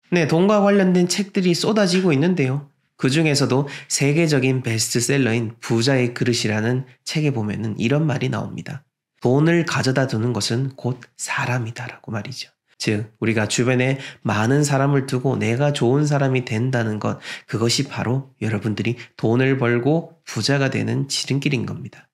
네, 돈과 관련된 책들이 쏟아지고 있는데요. 그 중에서도 세계적인 베스트셀러인 부자의 그릇이라는 책에 보면은 이런 말이 나옵니다. 돈을 가져다 두는 것은 곧 사람이다라고 말이죠. 즉, 우리가 주변에 많은 사람을 두고 내가 좋은 사람이 된다는 것, 그것이 바로 여러분들이 돈을 벌고 부자가 되는 지름길인 겁니다.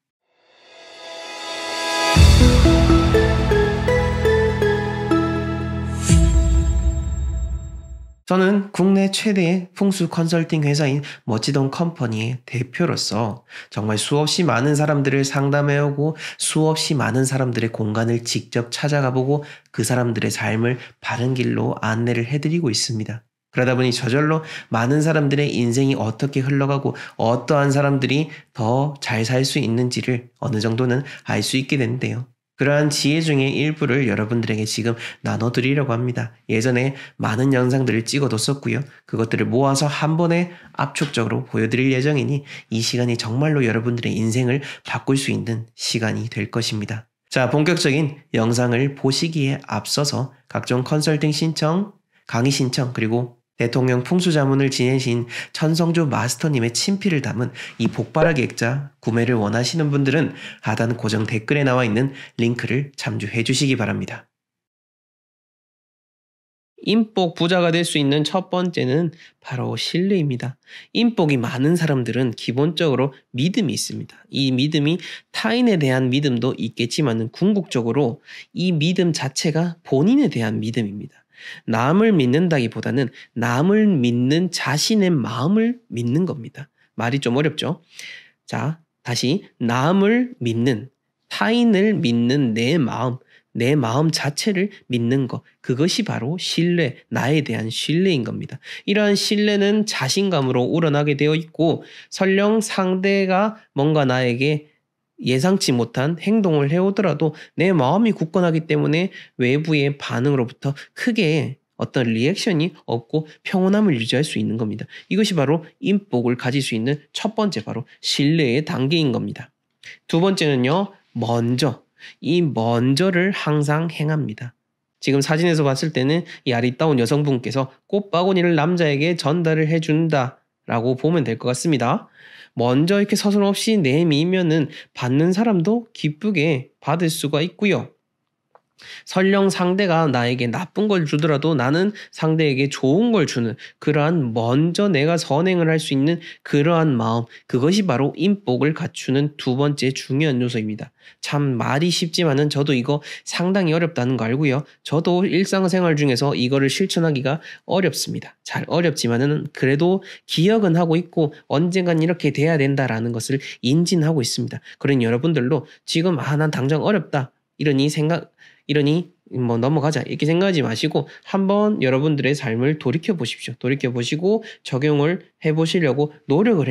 저는 국내 최대의 풍수 컨설팅 회사인 멋지돈 컴퍼니의 대표로서 정말 수없이 많은 사람들을 상담해오고 수없이 많은 사람들의 공간을 직접 찾아가 보고 그 사람들의 삶을 바른 길로 안내를 해드리고 있습니다. 그러다 보니 저절로 많은 사람들의 인생이 어떻게 흘러가고 어떠한 사람들이 더 잘 살 수 있는지를 어느 정도는 알 수 있게 되는데요. 그러한 지혜 중에 일부를 여러분들에게 지금 나눠드리려고 합니다. 예전에 많은 영상들을 찍어뒀었고요. 그것들을 모아서 한 번에 압축적으로 보여드릴 예정이니 이 시간이 정말로 여러분들의 인생을 바꿀 수 있는 시간이 될 것입니다. 자, 본격적인 영상을 보시기에 앞서서 각종 컨설팅 신청, 강의 신청, 그리고 대통령 풍수자문을 지내신 천성주 마스터님의 친필을 담은 이 복발하기 액자 구매를 원하시는 분들은 하단 고정 댓글에 나와 있는 링크를 참조해 주시기 바랍니다. 인복 부자가 될 수 있는 첫 번째는 바로 신뢰입니다. 인복이 많은 사람들은 기본적으로 믿음이 있습니다. 이 믿음이 타인에 대한 믿음도 있겠지만 궁극적으로 이 믿음 자체가 본인에 대한 믿음입니다. 남을 믿는다기보다는 남을 믿는 자신의 마음을 믿는 겁니다. 말이 좀 어렵죠? 자, 다시 남을 믿는, 타인을 믿는 내 마음 자체를 믿는 것, 그것이 바로 신뢰, 나에 대한 신뢰인 겁니다. 이러한 신뢰는 자신감으로 우러나게 되어 있고 설령 상대가 뭔가 나에게 예상치 못한 행동을 해오더라도 내 마음이 굳건하기 때문에 외부의 반응으로부터 크게 어떤 리액션이 없고 평온함을 유지할 수 있는 겁니다. 이것이 바로 인복을 가질 수 있는 첫 번째 바로 신뢰의 단계인 겁니다. 두 번째는요, 이 먼저를 항상 행합니다. 지금 사진에서 봤을 때는 이 아리따운 여성분께서 꽃바구니를 남자에게 전달을 해준다라고 보면 될 것 같습니다. 먼저 이렇게 서슴없이 내밀면은 받는 사람도 기쁘게 받을 수가 있고요. 설령 상대가 나에게 나쁜 걸 주더라도 나는 상대에게 좋은 걸 주는 그러한 먼저 내가 선행을 할 수 있는 그러한 마음, 그것이 바로 인복을 갖추는 두 번째 중요한 요소입니다. 참 말이 쉽지만은 저도 이거 상당히 어렵다는 거 알고요. 저도 일상생활 중에서 이거를 실천하기가 어렵습니다. 잘 어렵지만은 그래도 기억은 하고 있고 언젠간 이렇게 돼야 된다라는 것을 인지하고 있습니다. 그러니 여러분들도 지금 난 당장 어렵다 이러니 뭐 넘어가자 이렇게 생각하지 마시고 한번 여러분들의 삶을 돌이켜 보십시오. 돌이켜 보시고 적용을 해보시려고 노력을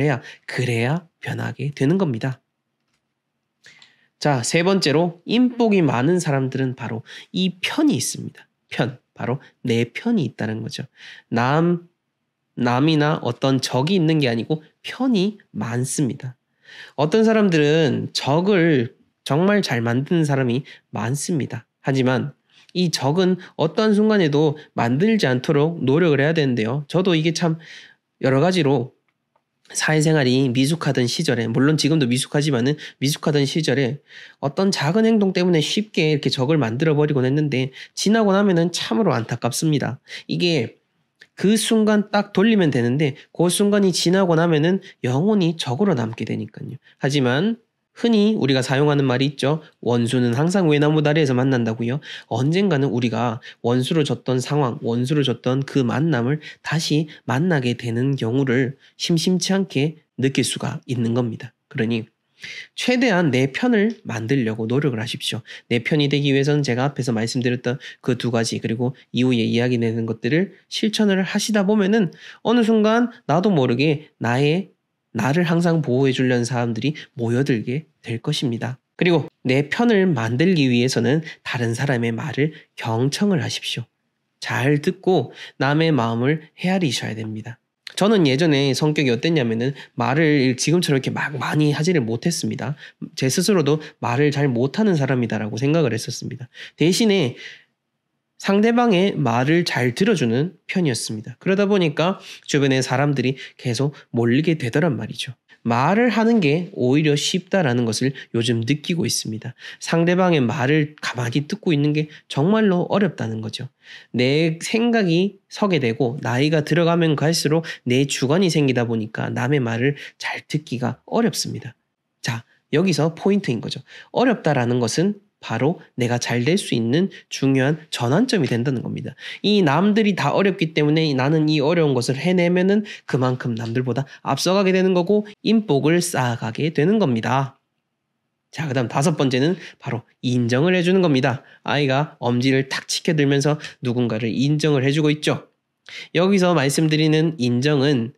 그래야 변하게 되는 겁니다. 자, 세 번째로 인복이 많은 사람들은 바로 이 편이 있습니다. 바로 내 편이 있다는 거죠. 남이나 어떤 적이 있는 게 아니고 편이 많습니다. 어떤 사람들은 적을 정말 잘 만드는 사람이 많습니다. 하지만 이 적은 어떤 순간에도 만들지 않도록 노력을 해야 되는데요. 저도 이게 참 여러 가지로 사회생활이 미숙하던 시절에, 물론 지금도 미숙하지만은 미숙하던 시절에 어떤 작은 행동 때문에 쉽게 이렇게 적을 만들어버리곤 했는데 지나고 나면은 참으로 안타깝습니다. 이게 그 순간 딱 돌리면 되는데 그 순간이 지나고 나면은 영원히 적으로 남게 되니까요. 하지만 흔히 우리가 사용하는 말이 있죠. 원수는 항상 외나무 다리에서 만난다고요. 언젠가는 우리가 원수로 줬던 상황, 원수로 줬던 그 만남을 다시 만나게 되는 경우를 심심치 않게 느낄 수가 있는 겁니다. 그러니 최대한 내 편을 만들려고 노력을 하십시오. 내 편이 되기 위해서는 제가 앞에서 말씀드렸던 그 두 가지 그리고 이후에 이야기되는 것들을 실천을 하시다 보면은 어느 순간 나도 모르게 나를 항상 보호해 주려는 사람들이 모여들게 될 것입니다. 그리고 내 편을 만들기 위해서는 다른 사람의 말을 경청을 하십시오. 잘 듣고 남의 마음을 헤아리셔야 됩니다. 저는 예전에 성격이 어땠냐면은 말을 지금처럼 이렇게 막 많이 하지를 못했습니다. 제 스스로도 말을 잘 못하는 사람이다라고 생각을 했었습니다. 대신에 상대방의 말을 잘 들어주는 편이었습니다. 그러다 보니까 주변의 사람들이 계속 몰리게 되더란 말이죠. 말을 하는 게 오히려 쉽다라는 것을 요즘 느끼고 있습니다. 상대방의 말을 가만히 듣고 있는 게 정말로 어렵다는 거죠. 내 생각이 서게 되고 나이가 들어가면 갈수록 내 주관이 생기다 보니까 남의 말을 잘 듣기가 어렵습니다. 자, 여기서 포인트인 거죠. 어렵다라는 것은 바로 내가 잘 될 수 있는 중요한 전환점이 된다는 겁니다. 이 남들이 다 어렵기 때문에 나는 이 어려운 것을 해내면은 그만큼 남들보다 앞서가게 되는 거고 인복을 쌓아가게 되는 겁니다. 자, 그 다음 5번째는 바로 인정을 해주는 겁니다. 아이가 엄지를 탁 치켜들면서 누군가를 인정을 해주고 있죠. 여기서 말씀드리는 인정은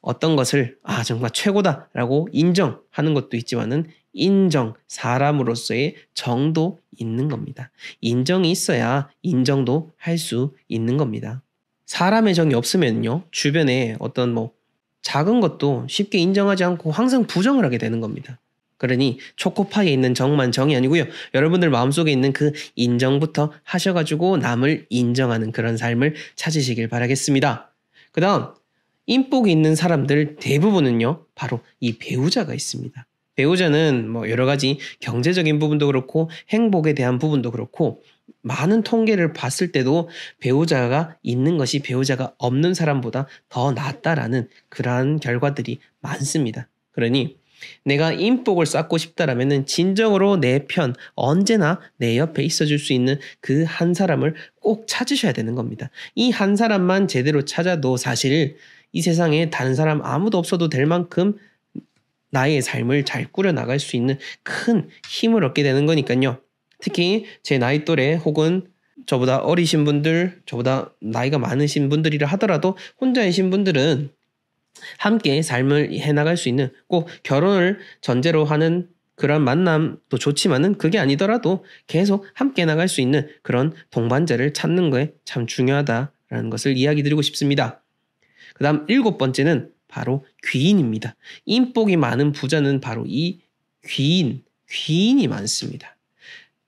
어떤 것을 정말 최고다라고 인정하는 것도 있지만은 인정, 사람으로서의 정도 있는 겁니다. 인정이 있어야 인정도 할 수 있는 겁니다. 사람의 정이 없으면요, 주변에 어떤 작은 것도 쉽게 인정하지 않고 항상 부정을 하게 되는 겁니다. 그러니 초코파이에 있는 정만 정이 아니고요. 여러분들 마음속에 있는 그 인정부터 하셔가지고 남을 인정하는 그런 삶을 찾으시길 바라겠습니다. 그 다음, 인복이 있는 사람들 대부분은요, 바로 이 배우자가 있습니다. 배우자는 여러 가지 경제적인 부분도 그렇고 행복에 대한 부분도 그렇고 많은 통계를 봤을 때도 배우자가 있는 것이 배우자가 없는 사람보다 더 낫다라는 그러한 결과들이 많습니다. 그러니 내가 인복을 쌓고 싶다라면은 진정으로 내 편, 언제나 내 옆에 있어줄 수 있는 그 한 사람을 꼭 찾으셔야 되는 겁니다. 이 한 사람만 제대로 찾아도 사실 이 세상에 다른 사람 아무도 없어도 될 만큼 나의 삶을 잘 꾸려나갈 수 있는 큰 힘을 얻게 되는 거니까요. 특히 제 나이 또래 혹은 저보다 어리신 분들, 저보다 나이가 많으신 분들이라 하더라도 혼자이신 분들은 함께 삶을 해나갈 수 있는, 꼭 결혼을 전제로 하는 그런 만남도 좋지만은 그게 아니더라도 계속 함께 나갈 수 있는 그런 동반자를 찾는 거에 참 중요하다라는 것을 이야기 드리고 싶습니다. 그 다음 7번째는 바로 귀인입니다. 인복이 많은 부자는 바로 이 귀인이 많습니다.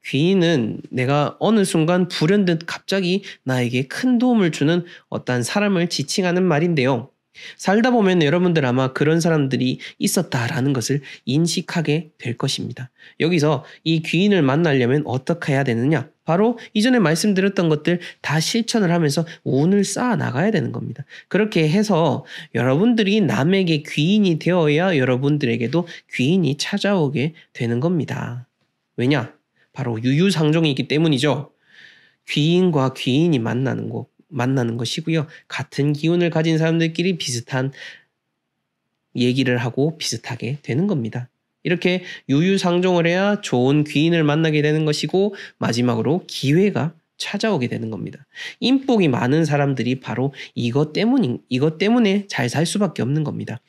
귀인은 내가 어느 순간 불현듯 갑자기 나에게 큰 도움을 주는 어떤 사람을 지칭하는 말인데요. 살다 보면 여러분들 아마 그런 사람들이 있었다라는 것을 인식하게 될 것입니다. 여기서 이 귀인을 만나려면 어떻게 해야 되느냐? 바로 이전에 말씀드렸던 것들 다 실천을 하면서 운을 쌓아 나가야 되는 겁니다. 그렇게 해서 여러분들이 남에게 귀인이 되어야 여러분들에게도 귀인이 찾아오게 되는 겁니다. 왜냐? 바로 유유상종이기 때문이죠. 귀인과 귀인이 만나는 것이고요. 같은 기운을 가진 사람들끼리 비슷한 얘기를 하고 비슷하게 되는 겁니다. 이렇게 유유상종을 해야 좋은 귀인을 만나게 되는 것이고 마지막으로 기회가 찾아오게 되는 겁니다. 인복이 많은 사람들이 바로 이것 때문에 잘 살 수밖에 없는 겁니다.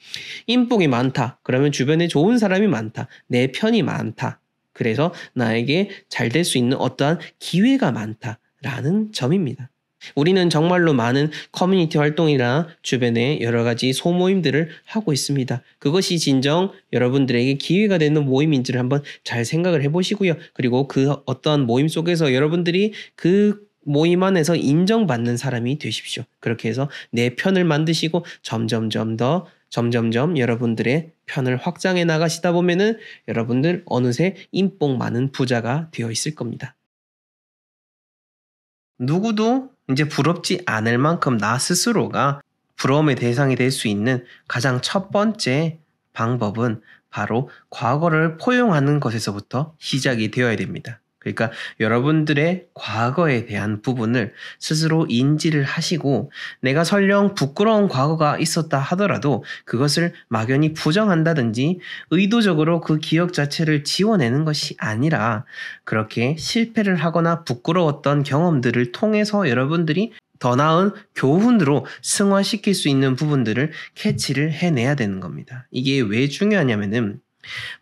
인복이 많다. 그러면 주변에 좋은 사람이 많다. 내 편이 많다. 그래서 나에게 잘 될 수 있는 어떠한 기회가 많다라는 점입니다. 우리는 정말로 많은 커뮤니티 활동이나 주변에 여러 가지 소모임들을 하고 있습니다. 그것이 진정 여러분들에게 기회가 되는 모임인지를 한번 잘 생각을 해보시고요. 그리고 그 어떤 모임 속에서 여러분들이 그 모임 안에서 인정받는 사람이 되십시오. 그렇게 해서 내 편을 만드시고 점점점 여러분들의 편을 확장해 나가시다 보면은 여러분들 어느새 인복 많은 부자가 되어 있을 겁니다. 누구도 이제 부럽지 않을 만큼 나 스스로가 부러움의 대상이 될 수 있는 가장 첫 번째 방법은 바로 과거를 포용하는 것에서부터 시작이 되어야 됩니다. 그러니까 여러분들의 과거에 대한 부분을 스스로 인지를 하시고 내가 설령 부끄러운 과거가 있었다 하더라도 그것을 막연히 부정한다든지 의도적으로 그 기억 자체를 지워내는 것이 아니라 그렇게 실패를 하거나 부끄러웠던 경험들을 통해서 여러분들이 더 나은 교훈으로 승화시킬 수 있는 부분들을 캐치를 해내야 되는 겁니다. 이게 왜 중요하냐면은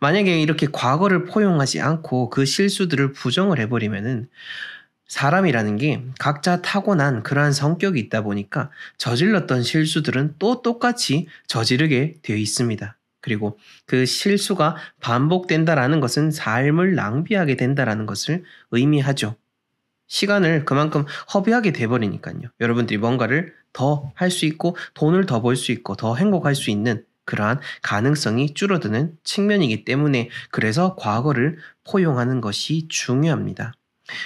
만약에 이렇게 과거를 포용하지 않고 그 실수들을 부정을 해버리면은 사람이라는 게 각자 타고난 그러한 성격이 있다 보니까 저질렀던 실수들은 또 똑같이 저지르게 되어 있습니다. 그리고 그 실수가 반복된다라는 것은 삶을 낭비하게 된다라는 것을 의미하죠. 시간을 그만큼 허비하게 돼버리니까요. 여러분들이 뭔가를 더 할 수 있고 돈을 더 벌 수 있고 더 행복할 수 있는 그러한 가능성이 줄어드는 측면이기 때문에 그래서 과거를 포용하는 것이 중요합니다.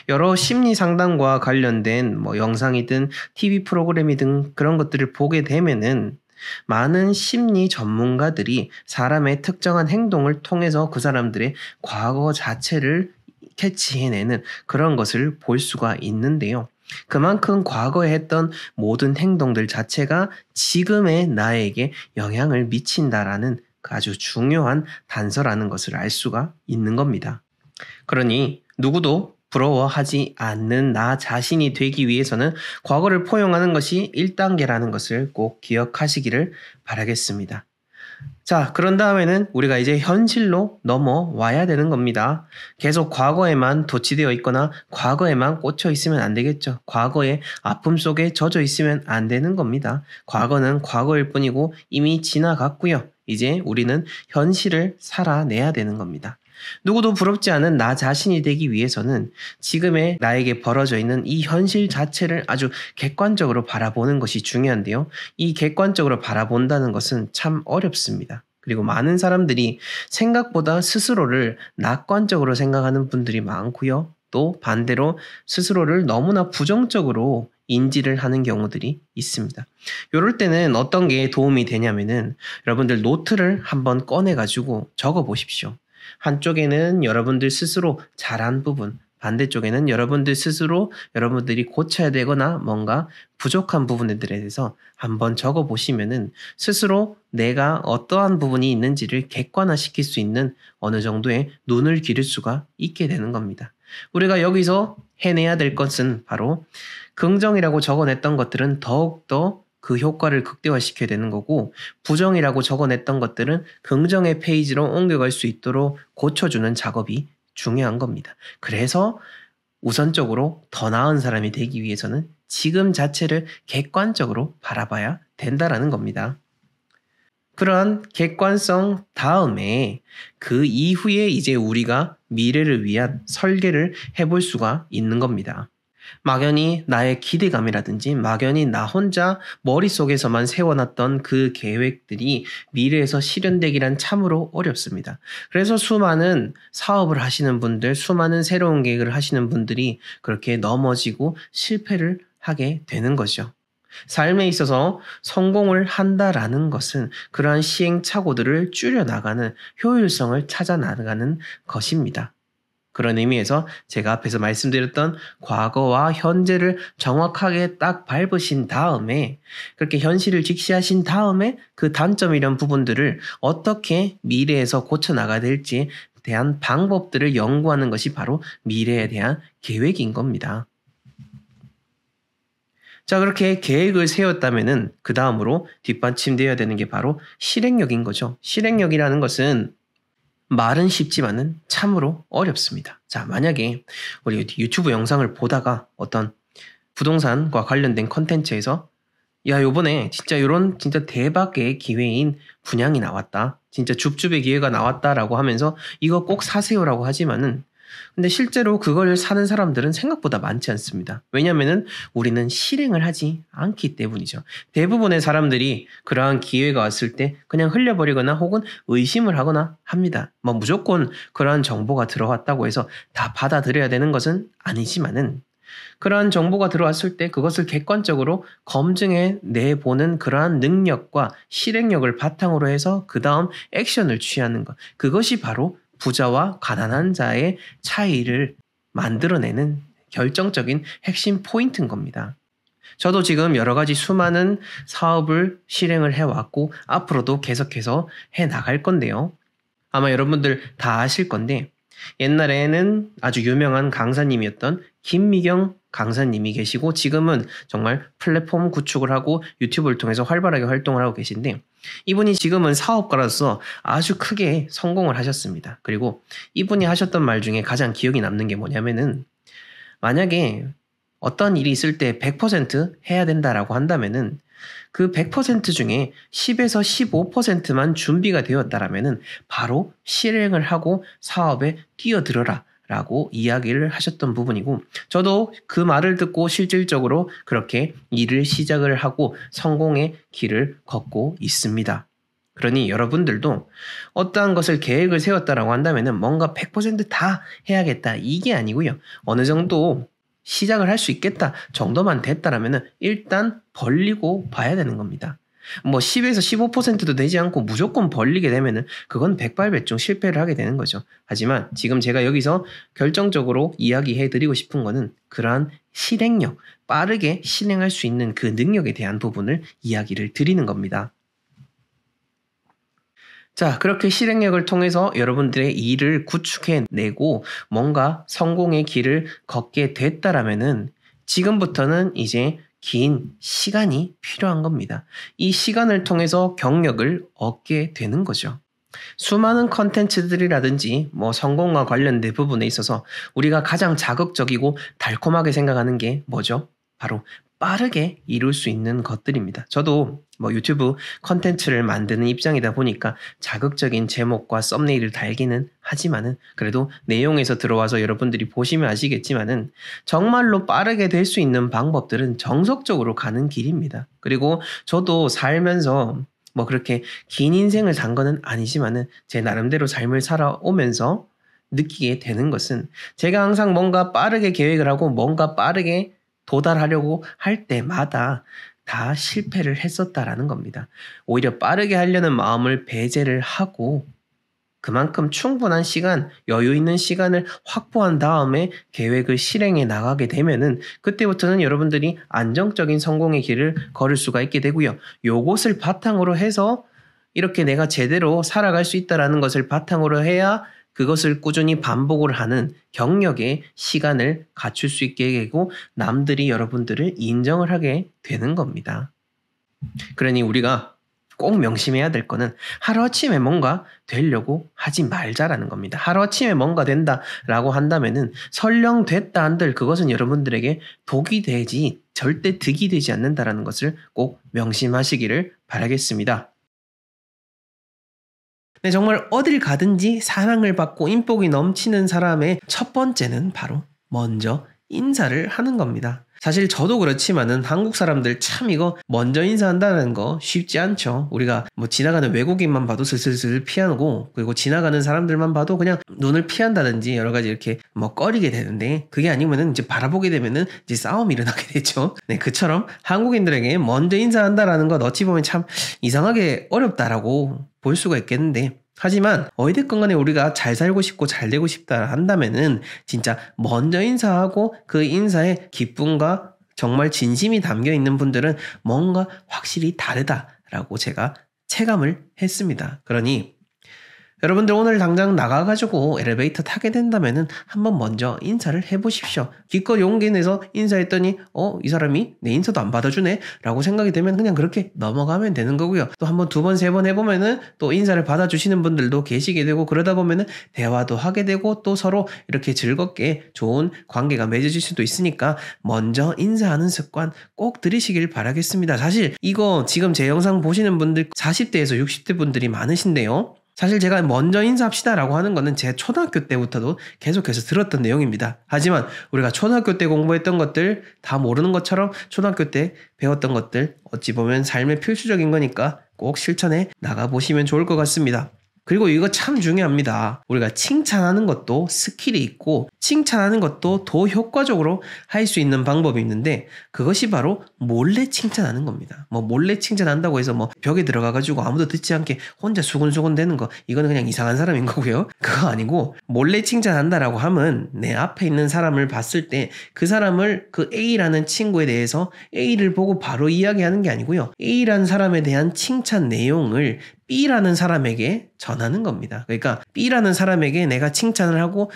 여러 심리 상담과 관련된 영상이든 TV 프로그램이든 그런 것들을 보게 되면은 많은 심리 전문가들이 사람의 특정한 행동을 통해서 그 사람들의 과거 자체를 캐치해내는 그런 것을 볼 수가 있는데요. 그만큼 과거에 했던 모든 행동들 자체가 지금의 나에게 영향을 미친다라는 아주 중요한 단서라는 것을 알 수가 있는 겁니다. 그러니 누구도 부러워하지 않는 나 자신이 되기 위해서는 과거를 포용하는 것이 1단계라는 것을 꼭 기억하시기를 바라겠습니다. 자, 그런 다음에는 우리가 이제 현실로 넘어와야 되는 겁니다. 계속 과거에만 도취되어 있거나 과거에만 꽂혀 있으면 안 되겠죠. 과거의 아픔 속에 젖어 있으면 안 되는 겁니다. 과거는 과거일 뿐이고 이미 지나갔고요. 이제 우리는 현실을 살아내야 되는 겁니다. 누구도 부럽지 않은 나 자신이 되기 위해서는 지금의 나에게 벌어져 있는 이 현실 자체를 아주 객관적으로 바라보는 것이 중요한데요. 이 객관적으로 바라본다는 것은 참 어렵습니다. 그리고 많은 사람들이 생각보다 스스로를 낙관적으로 생각하는 분들이 많고요. 또 반대로 스스로를 너무나 부정적으로 인지를 하는 경우들이 있습니다. 이럴 때는 어떤 게 도움이 되냐면은 여러분들 노트를 한번 꺼내가지고 적어 보십시오. 한쪽에는 여러분들 스스로 잘한 부분, 반대쪽에는 여러분들 스스로 여러분들이 고쳐야 되거나 뭔가 부족한 부분들에 대해서 한번 적어 보시면은 스스로 내가 어떠한 부분이 있는지를 객관화시킬 수 있는 어느 정도의 눈을 기를 수가 있게 되는 겁니다. 우리가 여기서 해내야 될 것은 바로 긍정이라고 적어냈던 것들은 더욱더 그 효과를 극대화시켜야 되는 거고 부정이라고 적어냈던 것들은 긍정의 페이지로 옮겨갈 수 있도록 고쳐주는 작업이 중요한 겁니다. 그래서 우선적으로 더 나은 사람이 되기 위해서는 지금 자체를 객관적으로 바라봐야 된다라는 겁니다. 그러한 객관성 다음에 그 이후에 이제 우리가 미래를 위한 설계를 해볼 수가 있는 겁니다. 막연히 나의 기대감이라든지 막연히 나 혼자 머릿속에서만 세워놨던 그 계획들이 미래에서 실현되기란 참으로 어렵습니다. 그래서 수많은 사업을 하시는 분들, 수많은 새로운 계획을 하시는 분들이 그렇게 넘어지고 실패를 하게 되는 거죠. 삶에 있어서 성공을 한다라는 것은 그러한 시행착오들을 줄여나가는 효율성을 찾아 나가는 것입니다. 그런 의미에서 제가 앞에서 말씀드렸던 과거와 현재를 정확하게 딱 밟으신 다음에 그렇게 현실을 직시하신 다음에 그 단점이란 부분들을 어떻게 미래에서 고쳐나가야 될지에 대한 방법들을 연구하는 것이 바로 미래에 대한 계획인 겁니다. 자, 그렇게 계획을 세웠다면은 그 다음으로 뒷받침되어야 되는 게 바로 실행력인 거죠. 실행력이라는 것은 말은 쉽지만은 참으로 어렵습니다. 자, 만약에 우리 유튜브 영상을 보다가 어떤 부동산과 관련된 컨텐츠에서 야, 요번에 진짜 요런 진짜 대박의 기회인 분양이 나왔다. 진짜 줍줍의 기회가 나왔다라고 하면서 이거 꼭 사세요라고 하지만은 근데 실제로 그걸 사는 사람들은 생각보다 많지 않습니다. 왜냐면은 우리는 실행을 하지 않기 때문이죠. 대부분의 사람들이 그러한 기회가 왔을 때 그냥 흘려버리거나 혹은 의심을 하거나 합니다. 뭐 무조건 그러한 정보가 들어왔다고 해서 다 받아들여야 되는 것은 아니지만은 그러한 정보가 들어왔을 때 그것을 객관적으로 검증해 내보는 그러한 능력과 실행력을 바탕으로 해서 그 다음 액션을 취하는 것. 그것이 바로 부자와 가난한 자의 차이를 만들어내는 결정적인 핵심 포인트인 겁니다. 저도 지금 여러 가지 수많은 사업을 실행을 해왔고 앞으로도 계속해서 해나갈 건데요. 아마 여러분들 다 아실 건데 옛날에는 아주 유명한 강사님이었던 김미경 강사님이 계시고 지금은 정말 플랫폼 구축을 하고 유튜브를 통해서 활발하게 활동을 하고 계신데 이분이 지금은 사업가로서 아주 크게 성공을 하셨습니다. 그리고 이분이 하셨던 말 중에 가장 기억이 남는 게 뭐냐면은 만약에 어떤 일이 있을 때 100% 해야 된다라고 한다면은 그 100% 중에 10에서 15%만 준비가 되었다라면은 바로 실행을 하고 사업에 뛰어들어라 라고 이야기를 하셨던 부분이고 저도 그 말을 듣고 실질적으로 그렇게 일을 시작을 하고 성공의 길을 걷고 있습니다. 그러니 여러분들도 어떠한 것을 계획을 세웠다라고 한다면 뭔가 100%다 해야겠다 이게 아니고요. 어느 정도 시작을 할 수 있겠다 정도만 됐다라면 일단 벌리고 봐야 되는 겁니다. 뭐 10에서 15%도 되지 않고 무조건 벌리게 되면은 그건 백발백중 실패를 하게 되는 거죠. 하지만 지금 제가 여기서 결정적으로 이야기해 드리고 싶은 거는 그러한 실행력, 빠르게 실행할 수 있는 그 능력에 대한 부분을 이야기를 드리는 겁니다. 자, 그렇게 실행력을 통해서 여러분들의 일을 구축해내고 뭔가 성공의 길을 걷게 됐다라면은 지금부터는 이제 긴 시간이 필요한 겁니다. 이 시간을 통해서 경력을 얻게 되는 거죠. 수많은 컨텐츠들이라든지 뭐 성공과 관련된 부분에 있어서 우리가 가장 자극적이고 달콤하게 생각하는 게 뭐죠? 바로 빠르게 이룰 수 있는 것들입니다. 저도 뭐 유튜브 컨텐츠를 만드는 입장이다 보니까 자극적인 제목과 썸네일을 달기는 하지만은 그래도 내용에서 들어와서 여러분들이 보시면 아시겠지만은 정말로 빠르게 될 수 있는 방법들은 정석적으로 가는 길입니다. 그리고 저도 살면서 뭐 그렇게 긴 인생을 산 거는 아니지만은 제 나름대로 삶을 살아오면서 느끼게 되는 것은 제가 항상 뭔가 빠르게 계획을 하고 뭔가 빠르게 도달하려고 할 때마다 다 실패를 했었다라는 겁니다. 오히려 빠르게 하려는 마음을 배제를 하고 그만큼 충분한 시간, 여유 있는 시간을 확보한 다음에 계획을 실행해 나가게 되면은 그때부터는 여러분들이 안정적인 성공의 길을 걸을 수가 있게 되고요. 요것을 바탕으로 해서 이렇게 내가 제대로 살아갈 수 있다라는 것을 바탕으로 해야 그것을 꾸준히 반복을 하는 경력의 시간을 갖출 수 있게 되고 남들이 여러분들을 인정을 하게 되는 겁니다. 그러니 우리가 꼭 명심해야 될 거는 하루아침에 뭔가 되려고 하지 말자라는 겁니다. 하루아침에 뭔가 된다라고 한다면은 설령 됐다 한들 그것은 여러분들에게 독이 되지 절대 득이 되지 않는다라는 것을 꼭 명심하시기를 바라겠습니다. 네, 정말 어딜 가든지 사랑을 받고 인복이 넘치는 사람의 첫 번째는 바로 먼저 인사를 하는 겁니다. 사실 저도 그렇지만은 한국 사람들 참 이거 먼저 인사한다는 거 쉽지 않죠. 우리가 뭐 지나가는 외국인만 봐도 슬슬슬 피하고 그리고 지나가는 사람들만 봐도 그냥 눈을 피한다든지 여러 가지 이렇게 뭐 꺼리게 되는데 그게 아니면은 이제 바라보게 되면은 이제 싸움이 일어나게 되죠. 네, 그처럼 한국인들에게 먼저 인사한다라는 건 어찌 보면 참 이상하게 어렵다라고 볼 수가 있겠는데 하지만 어찌됐건 간에 우리가 잘 살고 싶고 잘 되고 싶다 한다면은 진짜 먼저 인사하고 그 인사에 기쁨과 정말 진심이 담겨 있는 분들은 뭔가 확실히 다르다라고 제가 체감을 했습니다. 그러니 여러분들 오늘 당장 나가가지고 엘리베이터 타게 된다면은 한번 먼저 인사를 해보십시오. 기껏 용기 내서 인사했더니 이 사람이 내 인사도 안 받아주네 라고 생각이 되면 그냥 그렇게 넘어가면 되는 거고요. 또 한번 두 번, 세 번 해보면은 또 인사를 받아주시는 분들도 계시게 되고 그러다 보면은 대화도 하게 되고 또 서로 이렇게 즐겁게 좋은 관계가 맺어질 수도 있으니까 먼저 인사하는 습관 꼭 들이시길 바라겠습니다. 사실 이거 지금 제 영상 보시는 분들 40대에서 60대 분들이 많으신데요. 사실 제가 먼저 인사합시다라고 하는 거는 제 초등학교 때부터도 계속해서 들었던 내용입니다. 하지만 우리가 초등학교 때 공부했던 것들 다 모르는 것처럼 초등학교 때 배웠던 것들 어찌 보면 삶의 필수적인 거니까 꼭 실천해 나가보시면 좋을 것 같습니다. 그리고 이거 참 중요합니다. 우리가 칭찬하는 것도 스킬이 있고 칭찬하는 것도 더 효과적으로 할 수 있는 방법이 있는데 그것이 바로 몰래 칭찬하는 겁니다. 뭐 몰래 칭찬한다고 해서 뭐 벽에 들어가가지고 아무도 듣지 않게 혼자 수근수근 대는 거 이거는 그냥 이상한 사람인 거고요. 그거 아니고 몰래 칭찬한다라고 하면 내 앞에 있는 사람을 봤을 때 그 사람을 그 A라는 친구에 대해서 A를 보고 바로 이야기하는 게 아니고요. A라는 사람에 대한 칭찬 내용을 B라는 사람에게 전하는 겁니다. 그러니까 B라는 사람에게 내가 칭찬을 하고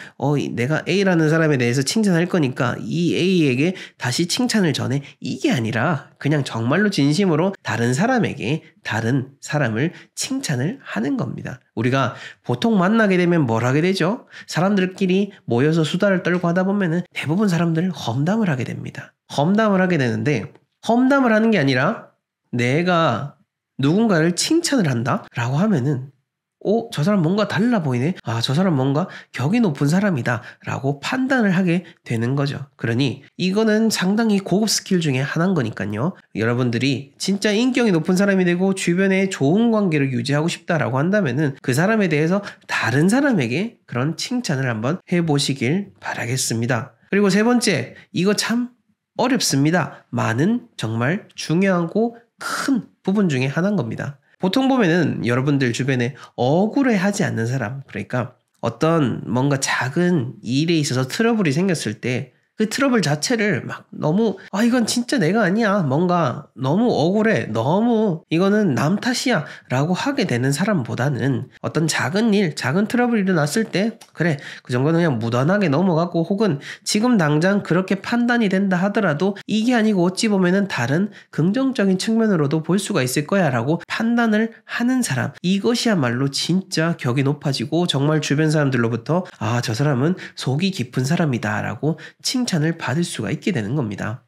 내가 A라는 사람에 대해서 칭찬할 거니까 이 A에게 다시 칭찬을 전해 이게 아니라 그냥 정말로 진심으로 다른 사람에게 다른 사람을 칭찬을 하는 겁니다. 우리가 보통 만나게 되면 뭘 하게 되죠? 사람들끼리 모여서 수다를 떨고 하다 보면은 대부분 사람들 험담을 하게 됩니다. 험담을 하게 되는데 험담을 하는 게 아니라 내가 누군가를 칭찬을 한다? 라고 하면은 저 사람 뭔가 달라 보이네. 저 사람 뭔가 격이 높은 사람이다 라고 판단을 하게 되는 거죠. 그러니 이거는 상당히 고급 스킬 중에 하나인 거니까요. 여러분들이 진짜 인격이 높은 사람이 되고 주변에 좋은 관계를 유지하고 싶다라고 한다면은 그 사람에 대해서 다른 사람에게 그런 칭찬을 한번 해보시길 바라겠습니다. 그리고 세 번째, 이거 참 어렵습니다. 많은 정말 중요하고 큰 부분 중에 하나인 겁니다. 보통 보면은 여러분들 주변에 억울해하지 않는 사람, 그러니까 어떤 뭔가 작은 일에 있어서 트러블이 생겼을 때 그 트러블 자체를 막 너무 이건 진짜 내가 아니야, 뭔가 너무 억울해, 너무 이거는 남 탓이야 라고 하게 되는 사람보다는 어떤 작은 일, 작은 트러블이 일어났을 때 그래, 그 정도는 그냥 무던하게 넘어가고, 혹은 지금 당장 그렇게 판단이 된다 하더라도 이게 아니고 어찌 보면은 다른 긍정적인 측면으로도 볼 수가 있을 거야 라고 판단을 하는 사람, 이것이야말로 진짜 격이 높아지고 정말 주변 사람들로부터 저 사람은 속이 깊은 사람이다 라고 칭찬을 받을 수가 있게 되는 겁니다.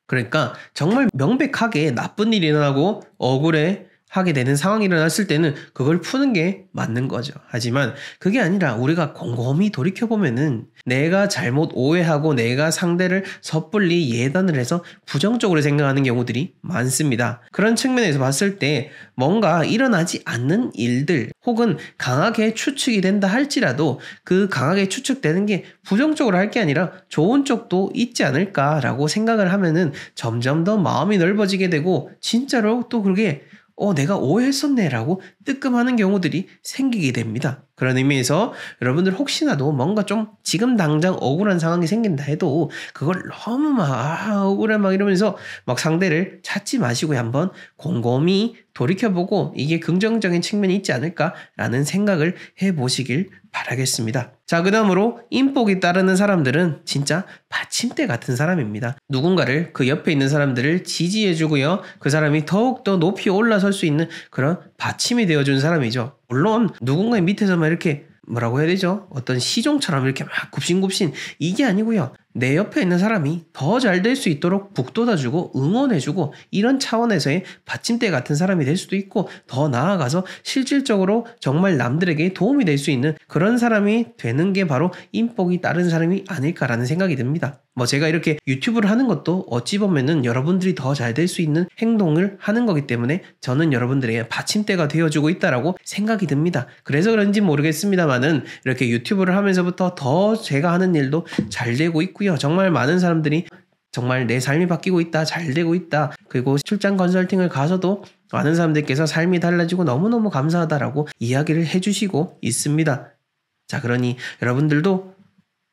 그러니까 정말 명백하게 나쁜 일이 일어나고 억울해 하게 되는 상황이 일어났을 때는 그걸 푸는 게 맞는 거죠. 하지만 그게 아니라 우리가 곰곰이 돌이켜보면은 내가 잘못 오해하고 내가 상대를 섣불리 예단을 해서 부정적으로 생각하는 경우들이 많습니다. 그런 측면에서 봤을 때 뭔가 일어나지 않는 일들 혹은 강하게 추측이 된다 할지라도 그 강하게 추측되는 게 부정적으로 할 게 아니라 좋은 쪽도 있지 않을까라고 생각을 하면은 점점 더 마음이 넓어지게 되고 진짜로 또 그게 내가 오해했었네 라고 뜨끔하는 경우들이 생기게 됩니다. 그런 의미에서 여러분들 혹시나도 뭔가 좀 지금 당장 억울한 상황이 생긴다 해도 그걸 너무 막 억울해 막 이러면서 막 상대를 찾지 마시고 한번 곰곰이 돌이켜보고 이게 긍정적인 측면이 있지 않을까라는 생각을 해보시길 바라겠습니다. 자, 그 다음으로 인복이 따르는 사람들은 진짜 받침대 같은 사람입니다. 누군가를, 그 옆에 있는 사람들을 지지해주고요. 그 사람이 더욱더 높이 올라설 수 있는 그런 받침이 되어준 사람이죠. 물론 누군가의 밑에서만 이렇게 뭐라고 해야 되죠? 어떤 시종처럼 이렇게 막 굽신굽신 이게 아니고요. 내 옆에 있는 사람이 더 잘 될 수 있도록 북돋아주고 응원해주고 이런 차원에서의 받침대 같은 사람이 될 수도 있고, 더 나아가서 실질적으로 정말 남들에게 도움이 될 수 있는 그런 사람이 되는 게 바로 인복이 따른 사람이 아닐까라는 생각이 듭니다. 제가 이렇게 유튜브를 하는 것도 어찌 보면은 여러분들이 더 잘 될 수 있는 행동을 하는 거기 때문에 저는 여러분들에게 받침대가 되어주고 있다라고 생각이 듭니다. 그래서 그런지 모르겠습니다만은 이렇게 유튜브를 하면서부터 더 제가 하는 일도 잘 되고 있고요. 정말 많은 사람들이 정말 내 삶이 바뀌고 있다, 잘 되고 있다, 그리고 출장 컨설팅을 가서도 많은 사람들께서 삶이 달라지고 너무너무 감사하다라고 이야기를 해주시고 있습니다. 자, 그러니 여러분들도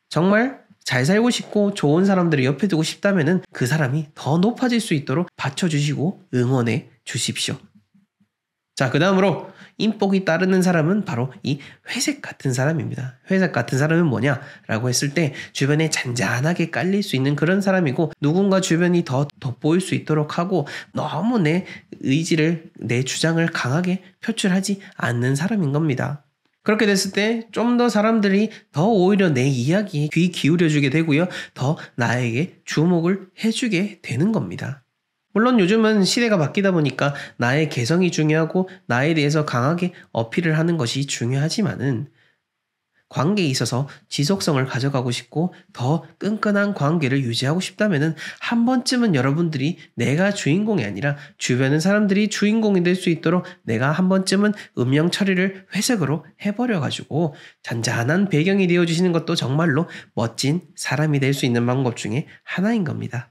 정말 잘 살고 싶고 좋은 사람들을 옆에 두고 싶다면은 그 사람이 더 높아질 수 있도록 받쳐주시고 응원해 주십시오. 자, 그 다음으로 인복이 따르는 사람은 바로 이 회색 같은 사람입니다. 회색 같은 사람은 뭐냐라고 했을 때 주변에 잔잔하게 깔릴 수 있는 그런 사람이고, 누군가 주변이 더 돋보일 수 있도록 하고 너무 내 의지를, 내 주장을 강하게 표출하지 않는 사람인 겁니다. 그렇게 됐을 때 좀 더 사람들이 더 오히려 내 이야기에 귀 기울여주게 되고요. 더 나에게 주목을 해주게 되는 겁니다. 물론 요즘은 시대가 바뀌다 보니까 나의 개성이 중요하고 나에 대해서 강하게 어필을 하는 것이 중요하지만은 관계에 있어서 지속성을 가져가고 싶고 더 끈끈한 관계를 유지하고 싶다면은 한 번쯤은 여러분들이 내가 주인공이 아니라 주변의 사람들이 주인공이 될 수 있도록 내가 한 번쯤은 음영 처리를 회색으로 해버려가지고 잔잔한 배경이 되어주시는 것도 정말로 멋진 사람이 될 수 있는 방법 중에 하나인 겁니다.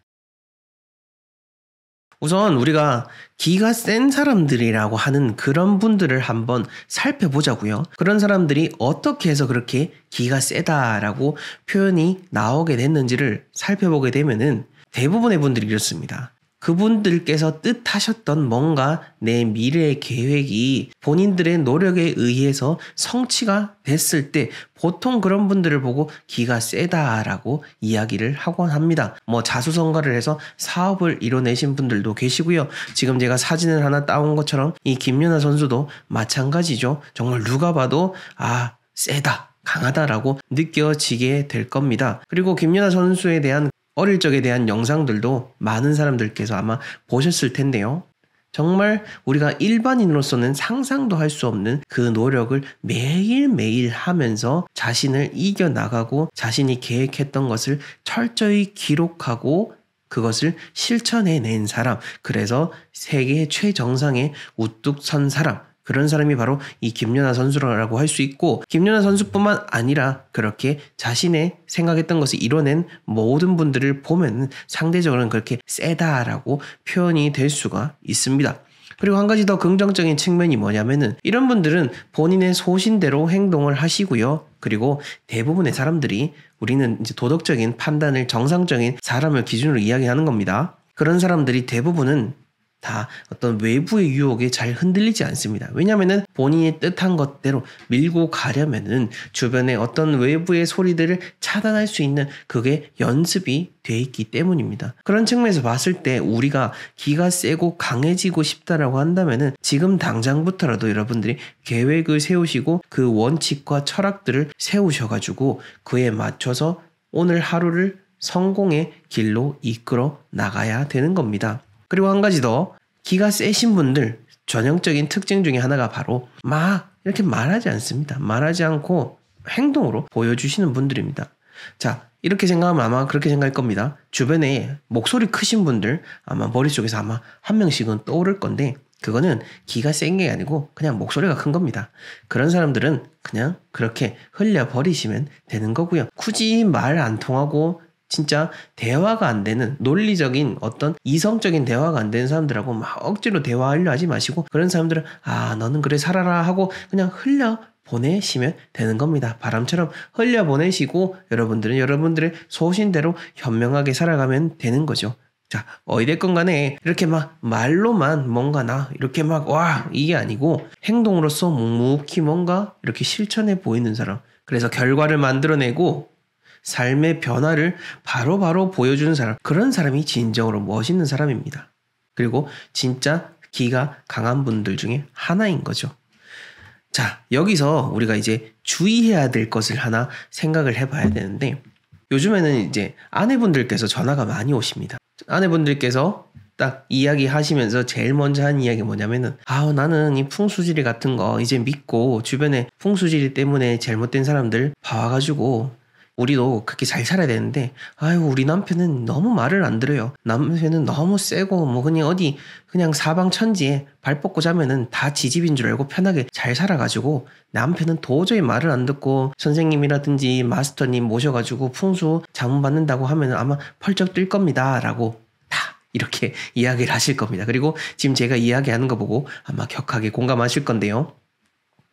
우선 우리가 기가 센 사람들이라고 하는 그런 분들을 한번 살펴보자고요. 그런 사람들이 어떻게 해서 그렇게 기가 세다라고 표현이 나오게 됐는지를 살펴보게 되면은 대부분의 분들이 이렇습니다. 그분들께서 뜻하셨던 뭔가 내 미래의 계획이 본인들의 노력에 의해서 성취가 됐을 때 보통 그런 분들을 보고 기가 세다라고 이야기를 하곤 합니다. 자수성가를 해서 사업을 이뤄내신 분들도 계시고요. 지금 제가 사진을 하나 따온 것처럼 이 김연아 선수도 마찬가지죠. 정말 누가 봐도 세다, 강하다라고 느껴지게 될 겁니다. 그리고 김연아 선수에 대한 어릴 적에 대한 영상들도 많은 사람들께서 아마 보셨을 텐데요. 정말 우리가 일반인으로서는 상상도 할 수 없는 그 노력을 매일매일 하면서 자신을 이겨나가고 자신이 계획했던 것을 철저히 기록하고 그것을 실천해낸 사람, 그래서 세계 최정상에 우뚝 선 사람, 그런 사람이 바로 이 김연아 선수라고 할 수 있고, 김연아 선수뿐만 아니라 그렇게 자신의 생각했던 것을 이뤄낸 모든 분들을 보면 상대적으로는 그렇게 세다라고 표현이 될 수가 있습니다. 그리고 한 가지 더 긍정적인 측면이 뭐냐면은 이런 분들은 본인의 소신대로 행동을 하시고요. 그리고 대부분의 사람들이, 우리는 이제 도덕적인 판단을 정상적인 사람을 기준으로 이야기하는 겁니다. 그런 사람들이 대부분은 다 어떤 외부의 유혹에 잘 흔들리지 않습니다. 왜냐하면은 본인이 뜻한 것대로 밀고 가려면은 주변에 어떤 외부의 소리들을 차단할 수 있는 그게 연습이 돼 있기 때문입니다. 그런 측면에서 봤을 때 우리가 기가 세고 강해지고 싶다라고 한다면은 지금 당장부터라도 여러분들이 계획을 세우시고 그 원칙과 철학들을 세우셔가지고 그에 맞춰서 오늘 하루를 성공의 길로 이끌어 나가야 되는 겁니다. 그리고 한 가지 더, 기가 세신 분들 전형적인 특징 중에 하나가 바로 이렇게 말하지 않습니다. 말하지 않고 행동으로 보여주시는 분들입니다. 자, 이렇게 생각하면 아마 그렇게 생각할 겁니다. 주변에 목소리 크신 분들 아마 머릿속에서 아마 한 명씩은 떠오를 건데, 그거는 기가 센 게 아니고 그냥 목소리가 큰 겁니다. 그런 사람들은 그냥 그렇게 흘려버리시면 되는 거고요. 굳이 말 안 통하고 진짜 대화가 안 되는, 논리적인 어떤 이성적인 대화가 안 되는 사람들하고 막 억지로 대화하려 하지 마시고, 그런 사람들은 너는 그래 살아라 하고 그냥 흘려 보내시면 되는 겁니다. 바람처럼 흘려 보내시고 여러분들은 여러분들의 소신대로 현명하게 살아가면 되는 거죠. 자, 어찌됐건 간에 이렇게 말로만 뭔가 이렇게 이게 아니고 행동으로서 묵묵히 뭔가 이렇게 실천해 보이는 사람, 그래서 결과를 만들어내고 삶의 변화를 바로바로 보여주는 사람, 그런 사람이 진정으로 멋있는 사람입니다. 그리고 진짜 기가 강한 분들 중에 하나인 거죠. 자, 여기서 우리가 이제 주의해야 될 것을 하나 생각을 해봐야 되는데, 요즘에는 이제 아내분들께서 전화가 많이 오십니다. 아내분들께서 딱 이야기하시면서 제일 먼저 하는 이야기 뭐냐면은 나는 이 풍수지리 같은 거 이제 믿고 주변에 풍수지리 때문에 잘못된 사람들 봐와가지고 우리도 그렇게 잘 살아야 되는데 우리 남편은 너무 말을 안 들어요. 남편은 너무 세고 그냥 사방천지에 발 뻗고 자면은 다 지집인 줄 알고 편하게 잘 살아가지고 남편은 도저히 말을 안 듣고 선생님이라든지 마스터님 모셔가지고 풍수 자문 받는다고 하면은 아마 펄쩍 뛸 겁니다 라고 다 이렇게 이야기를 하실 겁니다. 그리고 지금 제가 이야기하는 거 보고 아마 격하게 공감하실 건데요.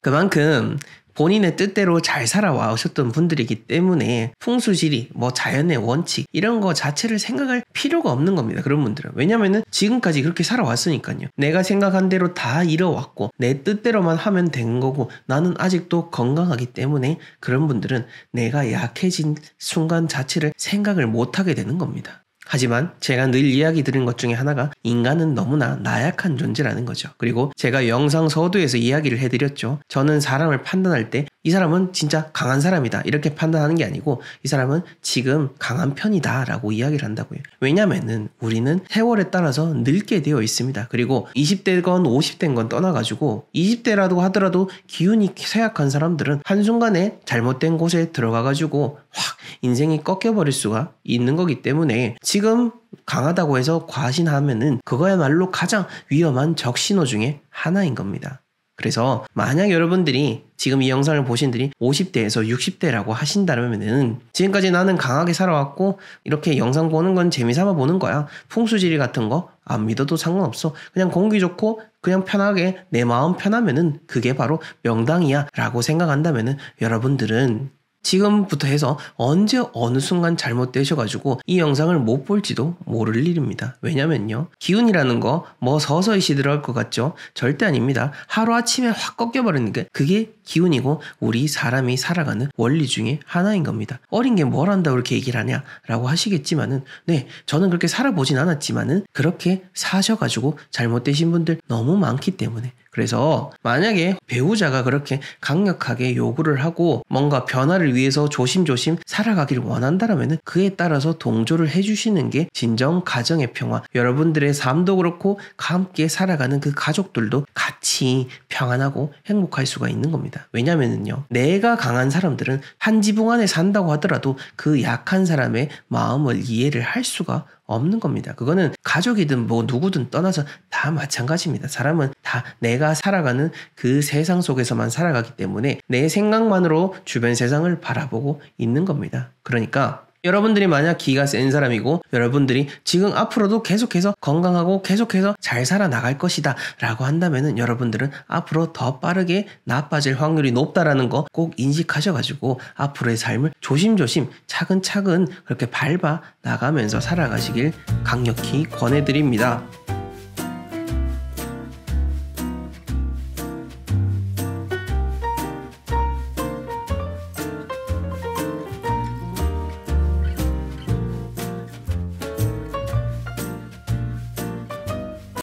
그만큼 본인의 뜻대로 잘 살아와 오셨던 분들이기 때문에 풍수지리, 자연의 원칙 이런 거 자체를 생각할 필요가 없는 겁니다. 그런 분들은. 왜냐면은 지금까지 그렇게 살아왔으니까요. 내가 생각한 대로 다 이뤄왔고 내 뜻대로만 하면 된 거고 나는 아직도 건강하기 때문에 그런 분들은 내가 약해진 순간 자체를 생각을 못하게 되는 겁니다. 하지만 제가 늘 이야기 드린 것 중에 하나가 인간은 너무나 나약한 존재라는 거죠. 그리고 제가 영상 서두에서 이야기를 해드렸죠. 저는 사람을 판단할 때 이 사람은 진짜 강한 사람이다 이렇게 판단하는 게 아니고 이 사람은 지금 강한 편이다 라고 이야기를 한다고요. 왜냐면은 우리는 세월에 따라서 늙게 되어 있습니다. 그리고 20대건 50대인 건 떠나가지고 20대라도 하더라도 기운이 쇠약한 사람들은 한순간에 잘못된 곳에 들어가가지고 확 인생이 꺾여버릴 수가 있는 거기 때문에 지금 강하다고 해서 과신하면은 그거야말로 가장 위험한 적신호 중에 하나인 겁니다. 그래서 만약 여러분들이 지금 이 영상을 보신 분들이 50대에서 60대라고 하신다면은 지금까지 나는 강하게 살아왔고 이렇게 영상 보는 건 재미삼아 보는 거야. 풍수지리 같은 거 안 믿어도 상관없어. 그냥 공기 좋고 그냥 편하게 내 마음 편하면은 그게 바로 명당이야 라고 생각한다면은 여러분들은 지금부터 해서 언제 어느 순간 잘못되셔가지고 이 영상을 못 볼지도 모를 일입니다. 왜냐면요, 기운이라는 거 서서히 시들어갈 것 같죠? 절대 아닙니다. 하루아침에 확 꺾여버리는 게 그게 기운이고 우리 사람이 살아가는 원리 중에 하나인 겁니다. 어린 게 뭘 한다고 그렇게 얘기를 하냐라고 하시겠지만은 네, 저는 그렇게 살아보진 않았지만은 그렇게 사셔가지고 잘못되신 분들 너무 많기 때문에 그래서 만약에 배우자가 그렇게 강력하게 요구를 하고 뭔가 변화를 위해서 조심조심 살아가기를 원한다라면 그에 따라서 동조를 해주시는 게 진정 가정의 평화, 여러분들의 삶도 그렇고 함께 살아가는 그 가족들도 같이 평안하고 행복할 수가 있는 겁니다. 왜냐면은요, 내가 강한 사람들은 한 지붕 안에 산다고 하더라도 그 약한 사람의 마음을 이해를 할 수가 없는 겁니다. 그거는 가족이든 뭐 누구든 떠나서 다 마찬가지입니다. 사람은 다 내가 살아가는 그 세상 속에서만 살아가기 때문에 내 생각만으로 주변 세상을 바라보고 있는 겁니다. 그러니까 여러분들이 만약 기가 센 사람이고 여러분들이 지금 앞으로도 계속해서 건강하고 계속해서 잘 살아나갈 것이다 라고 한다면은 여러분들은 앞으로 더 빠르게 나빠질 확률이 높다라는 거 꼭 인식하셔가지고 앞으로의 삶을 조심조심 차근차근 그렇게 밟아 나가면서 살아가시길 강력히 권해드립니다.